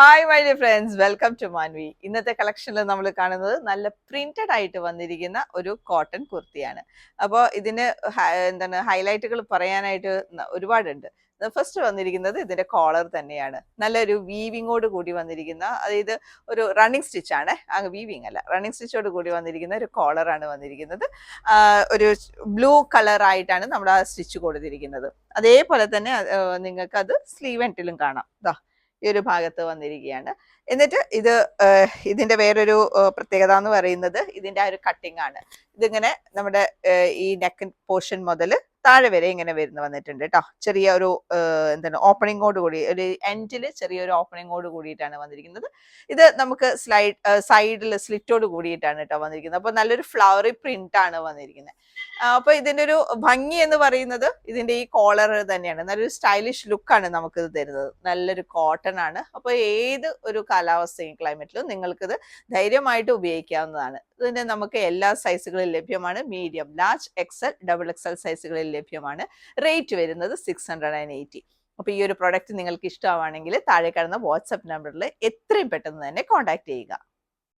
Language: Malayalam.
Hi my dear friends, welcome to Manvi. ഇന്നത്തെ കളക്ഷനിൽ നമ്മൾ കാണുന്നത് നല്ല പ്രിന്റഡ് ആയിട്ട് വന്നിരിക്കുന്ന ഒരു കോട്ടൺ കുർത്തിയാണ്. അപ്പോൾ ഇതിന് എന്താണ് ഹൈലൈറ്റുകൾ പറയാനായിട്ട് ഒരുപാടുണ്ട്. ഫസ്റ്റ് വന്നിരിക്കുന്നത് ഇതിന്റെ കോളർ തന്നെയാണ്. നല്ലൊരു വീവിങ്ങോട് കൂടി വന്നിരിക്കുന്ന, അതായത് ഒരു റണ്ണിങ് സ്റ്റിച്ച് ആണ്, വീവിങ് അല്ല, റണ്ണിങ് സ്റ്റിച്ചോട് കൂടി വന്നിരിക്കുന്ന ഒരു കോളറാണ് വന്നിരിക്കുന്നത്. ഒരു ബ്ലൂ കളർ ആയിട്ടാണ് നമ്മൾ ആ സ്റ്റിച്ച് കൊടുത്തിരിക്കുന്നത്. അതേപോലെ തന്നെ നിങ്ങൾക്ക് അത് സ്ലീവ് എൻഡിലും കാണാം. ഈ ഒരു ഭാഗത്ത് വന്നിരിക്കുകയാണ്. എന്നിട്ട് ഇതിന്റെ വേറൊരു പ്രത്യേകത എന്ന് പറയുന്നത് ഇതിന്റെ ആ ഒരു കട്ടിംഗ് ആണ്. ഇതിങ്ങനെ നമ്മുടെ ഈ നെക്ക് പോർഷൻ മുതൽ താഴെ വരെ ഇങ്ങനെ വന്നിട്ടുണ്ട് കേട്ടോ. ചെറിയ ഒരു എന്താണ് ഓപ്പണിങ്ങോട് കൂടി, ഒരു എൻഡിൽ ചെറിയൊരു ഓപ്പണിങ്ങോട് കൂടിയിട്ടാണ് വന്നിരിക്കുന്നത്. ഇത് നമുക്ക് സൈഡിൽ സ്ലിറ്റോട് കൂടിയിട്ടാണ് കേട്ടോ വന്നിരിക്കുന്നത്. അപ്പൊ നല്ലൊരു ഫ്ലവറി പ്രിന്റ് ആണ് വന്നിരിക്കുന്നത്. അപ്പൊ ഇതിന്റെ ഒരു ഭംഗി എന്ന് പറയുന്നത് ഇതിന്റെ ഈ കോളർ തന്നെയാണ്. നല്ലൊരു സ്റ്റൈലിഷ് ലുക്കാണ് നമുക്ക് ഇത് തരുന്നത്. നല്ലൊരു കോട്ടൺ ആണ്. അപ്പൊ ഏത് ഒരു കാലാവസ്ഥയും ക്ലൈമറ്റിലും നിങ്ങൾക്കിത് ധൈര്യമായിട്ട് ഉപയോഗിക്കാവുന്നതാണ്. ഇതിന്റെ നമുക്ക് എല്ലാ സൈസുകളിൽ ലഭ്യമാണ്. മീഡിയം, ലാർജ്, എക്സൽ, XXL സൈസുകളിൽ ലഭ്യമാണ്. റേറ്റ് വരുന്നത് 680. അപ്പൊ ഈ ഒരു പ്രൊഡക്റ്റ് നിങ്ങൾക്ക് ഇഷ്ടമാണെങ്കിൽ താഴെ കാണുന്ന വാട്സ്ആപ്പ് നമ്പറിൽ എത്രയും പെട്ടെന്ന് തന്നെ കോൺടാക്ട് ചെയ്യുക.